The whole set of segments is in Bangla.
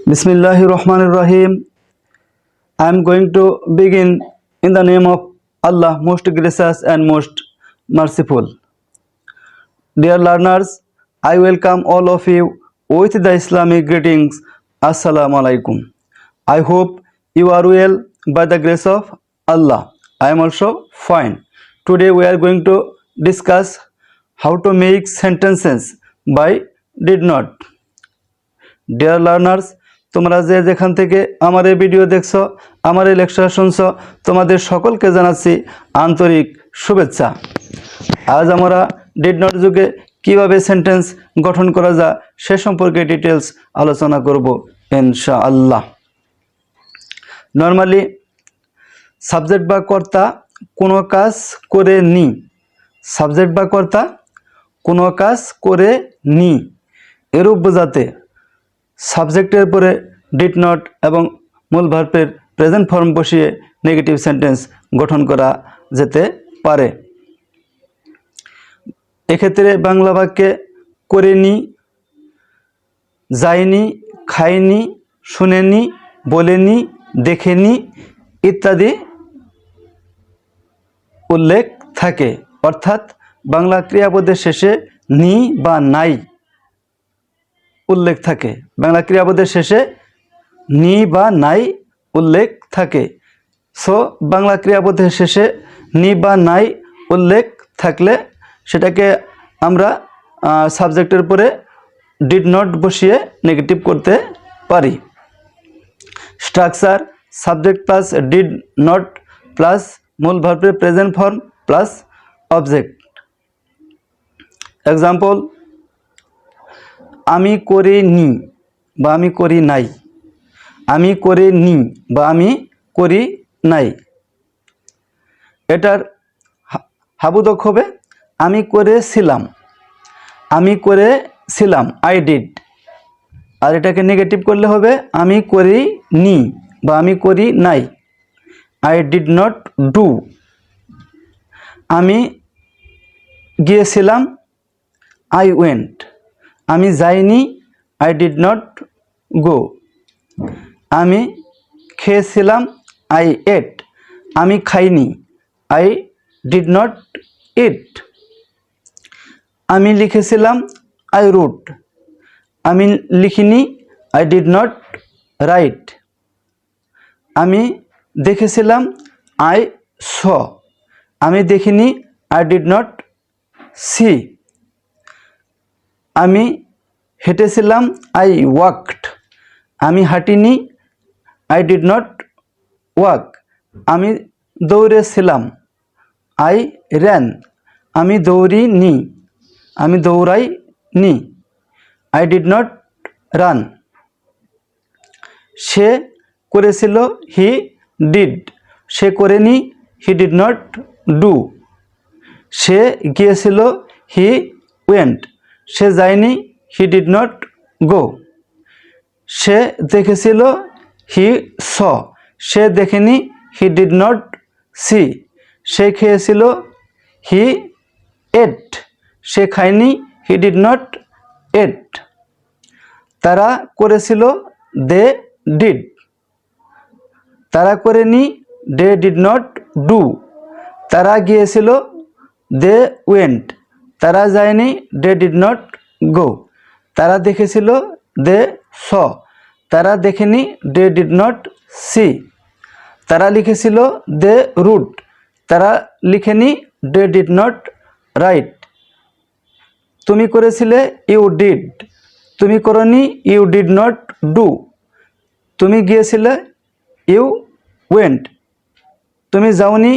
Bismillahirrahmanirrahim. I am going to begin in the name of Allah, most gracious and most merciful. Dear learners, I welcome all of you with the Islamic greetings. Assalamu alaikum. I hope you are well by the grace of Allah. I am also fine. Today we are going to discuss how to make sentences by did not. Dear learners, তোমরা যে যেখান থেকে আমার এই ভিডিও দেখছো, আমার এই লেকচার শুনছো, তোমাদের সকলকে জানাচ্ছি আন্তরিক শুভেচ্ছা। আজ আমরা ডিড নট যুগে কিভাবে সেন্টেন্স গঠন করা যায় সে সম্পর্কে ডিটেলস আলোচনা করব ইনশাআল্লাহ। নরমালি সাবজেক্ট বা কর্তা কোনো কাজ করে নি, সাবজেক্ট বা কর্তা কোনো কাজ করে নি এরূপ বোঝাতে সাবজেক্টের পরে ডিড নট এবং মূল ভার্বের প্রেজেন্ট ফর্ম বসিয়ে নেগেটিভ সেন্টেন্স গঠন করা যেতে পারে। এক্ষেত্রে বাংলা বাক্যে করেনি, যায়নি, খায়নি, শুনেনি, বলেনি, দেখেনি ইত্যাদি উল্লেখ থাকে, অর্থাৎ বাংলা ক্রিয়াপদের শেষে নি বা নাই উল্লেখ থাকে। বাংলা ক্রিয়াপদের শেষে নি বা নাই উল্লেখ থাকে। সো বাংলা ক্রিয়াপদের শেষে নি বা নাই উল্লেখ থাকলে সেটাকে আমরা সাবজেক্টের পরে ডিড নট বসিয়ে নেগেটিভ করতে পারি। Structure subject plus did not plus মূল ভার্বের present form plus object. Example, আমি করিনি বা আমি করি নাই, আমি করিনি বা আমি করি নাই। এটার হাবুদক হবে আমি করেছিলাম, আমি করেছিলাম, আই ডিড। আর এটাকে নেগেটিভ করলে হবে আমি করিনি বা আমি করি নাই, আই ডিড নট ডু। আমি গিয়েছিলাম, আই ওয়েন্ট। আমি যাইনি, আই ডিড নট গো। আমি খেয়েছিলাম, আই এট। আমি খাইনি, আই ডিড নট ইট। আমি লিখেছিলাম, আই রোট। আমি লিখিনি, আই ডিড নট রাইট। আমি দেখেছিলাম, আই স। আমি দেখিনি, আই ডিড নট সি। আমি হেঁটেছিলাম, আই ওয়াকড। আমি হাঁটিনি, আই ডিড নট ওয়াক। আমি দৌড়েছিলাম, আই র্যান। আমি দৌড়িনি, আমি দৌড়াইনি, আই ডিড নট রান। সে করেছিল, হি ডিড। সে করেনি, হি ডিড নট ডু। সে গিয়েছিল, হি ওয়েন্ট। সে যায়নি, হি ডিড নট গো। সে দেখেছিল, হি স। সে দেখেনি, হি ডিড নট সি। সে খেয়েছিল, হি এট। সে খায়নি, হি ডিড নট এট। তারা করেছিল, দে ডিড। তারা করেনি, দে ডিড নট ডু। তারা গিয়েছিল, দে ওয়েন্ট। তারা যায়নি, দে ডিড নট গো। তারা দেখেছিল, দে স। তারা দেখেনি, দে ডিড নট সি। তারা লিখেছিল, দে রুট। তারা লিখেনি, দে ডিড নট রাইট। তুমি করেছিলে, ইউ ডিড। তুমি করনি, ইউ ডিড নট ডু। তুমি গিয়েছিলে, ইউ ওয়েন্ট। তুমি যাওনি,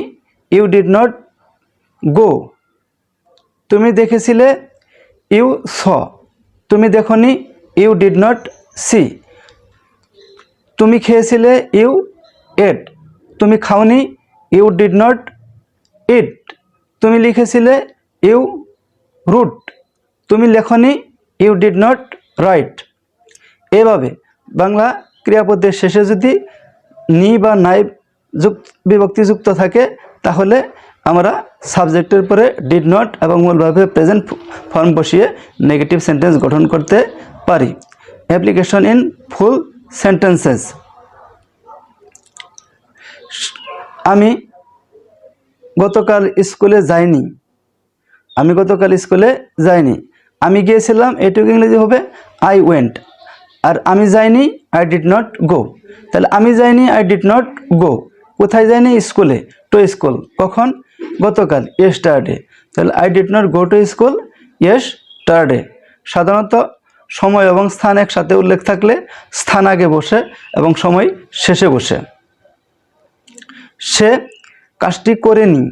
ইউ ডিড নট গো। তুমি দেখেছিলে, ইউ স। তুমি দেখনি, ইউ ডিড নট সি। তুমি খেয়েছিলে, ইউ এট। তুমি খাওনি, ইউ ডিড নট ইট। তুমি লিখেছিলে, ইউ রুট। তুমি লেখনি, ইউ ডিড নট রাইট। এভাবে বাংলা ক্রিয়াপদের শেষে যদি নি বা নাই বিভক্তিযুক্ত থাকে তাহলে আমরা সাবজেক্টের পরে ডিড নট এবং মূল ভার্বের প্রেজেন্ট ফর্ম বসিয়ে নেগেটিভ সেন্টেন্স গঠন করতে পারি। Application in full sentences. আমি গতকাল স্কুলে যাইনি। আমি গতকাল স্কুলে যাইনি। আমি গিয়েছিলাম এটুকু ইংরেজি হবে আই ওয়েন্ট। আর আমি যাইনি আই ডিড নট গো। তাহলে আমি যাইনি আই ডিড নট গো। কোথায় যাইনি? স্কুলে। To school. কখন? গতকাল, ইয়েস্টারডে। তাহলে I did not go to school yesterday. সাধারণত সময় এবং স্থান একসাথে উল্লেখ থাকলে স্থান আগে বসে এবং সময় শেষে বসে। সে কাজটি করেনি।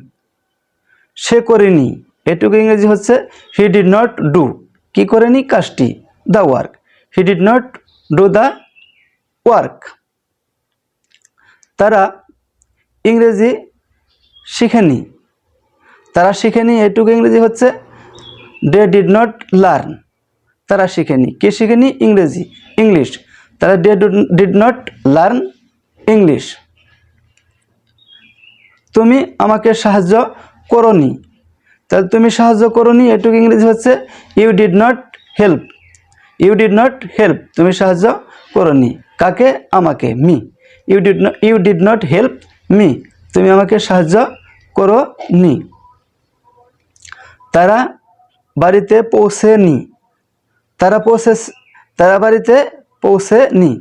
সে করেনি এটুকু ইংরেজি হচ্ছে হি ডিড নট ডু। কি করেনি? কাজটি, the work. He did not do the work. তারা ইংরেজি শিখেনি। তারা শিখেনি এটুকু ইংরেজি হচ্ছে দে ডিড নট লার্ন। তারা শিখেনি। কে শিখেনি? ইংরেজি, ইংলিশ। তারা they did not learn English. তুমি আমাকে সাহায্য করোনি। তাহলে তুমি সাহায্য করোনি এটুকু ইংরেজি হচ্ছে you did not help. You did not help. তুমি সাহায্য করোনি। কাকে? আমাকে, me. You did not help me. তুমি আমাকে সাহায্য করোনি। তারা বাড়িতে পৌঁছেনি। তারা বাড়িতে পৌঁছেনি।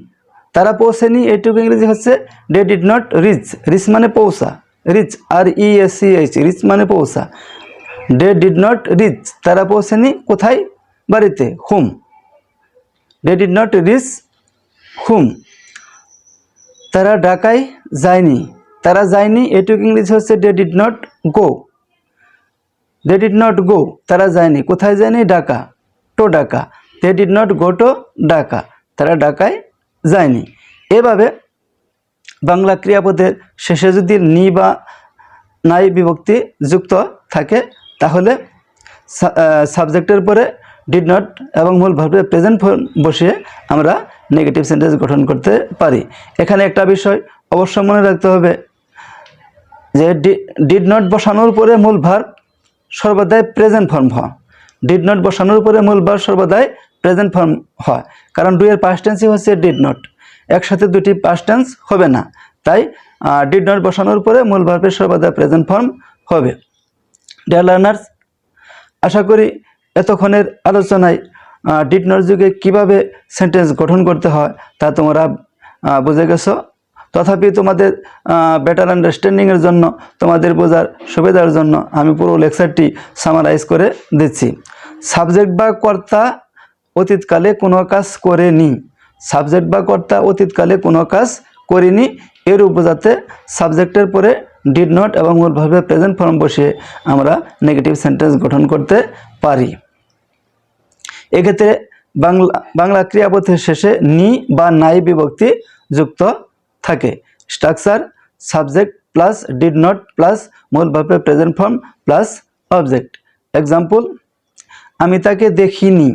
তারা পৌঁছেনি এটুকু ইংরেজি হচ্ছে they did not reach. Reach মানে পৌঁছা, রিচ, REACH, রিচ মানে পৌঁছা। They did not reach. তারা পৌঁছেনি কোথায়? বাড়িতে, home. They did not reach home. তারা ঢাকায় যায়নি। তারা যায়নি এটুকু ইংরেজি হচ্ছে they did not go. They did not go. তারা যায়নি কোথায়? যায়নি? Dhaka, to Dhaka. They did not go to Dhaka. তারা ঢাকায় যায়নি। এভাবে বাংলা ক্রিয়াপদের শেষে যদি নি বা নাই বিভক্তি যুক্ত থাকে তাহলে সাবজেক্টের পরে ডিড নট এবং মূল ভার্বের প্রেজেন্ট ফর্ম বসিয়ে আমরা নেগেটিভ সেন্টেন্স গঠন করতে পারি। এখানে একটা বিষয় অবশ্যই মনে রাখতে হবে যে ডিড নট বসানোর পরে মূল ভার্ব সর্বদাই প্রেজেন্ট ফর্ম হয়। ডিড নট বসানোর পরে মূল ভার্ব সর্বদাই প্রেজেন্ট ফর্ম হয়, কারণ ডুয়ের পাস্ট টেন্সই হচ্ছে ডিড নট। একসাথে দুটি পাস্ট টেন্স হবে না, তাই ডিড নট বসানোর পরে মূল ভার্বের সর্বদা প্রেজেন্ট ফর্ম হবে। ডিয়ার লার্নার্স, আশা করি এতক্ষণের আলোচনায় ডিড নট যুগে কীভাবে সেন্টেন্স গঠন করতে হয় তা তোমরা বুঝে গেছো। তথাপি তোমাদের বেটার আন্ডারস্ট্যান্ডিংয়ের জন্য, তোমাদের বোঝার সুবিধার জন্য আমি পুরো লেকচারটি সামারাইজ করে দিচ্ছি। সাবজেক্ট বা কর্তা অতীতকালে কোনো কাজ করেনি। সাবজেক্ট বা কর্তা অতীতকালে কোনো কাজ করেনি এর বোঝাতে সাবজেক্টের পরে ডিড নট এবং মূল ভার্বের প্রেজেন্ট ফর্ম বসিয়ে আমরা নেগেটিভ সেন্টেন্স গঠন করতে পারি। এক্ষেত্রে বাংলা ক্রিয়াপদের শেষে নি বা নাই বিভক্তি যুক্ত থাকে। Structure subject plus did not plus মূল ভার্বের present form plus object. Example, আমি তাকে দেখিনি।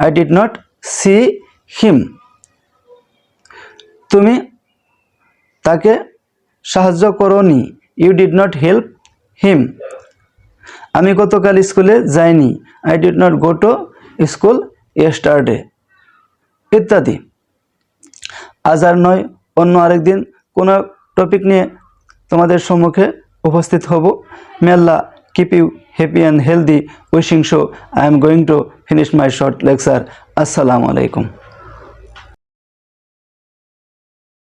I did not see him. তুমি তাকে সাহায্য করোনি। You did not help him. আমি গতকাল স্কুলে যাইনি। I did not go to school yesterday, ইত্যাদি। আজ আর নয়, অন্য আরেকদিন কোনো টপিক নিয়ে তোমাদের সম্মুখে উপস্থিত হব। মে আল্লাহ keep you happy and healthy. Wishing so, I am going to finish my short lecture. Assalamu alaikum.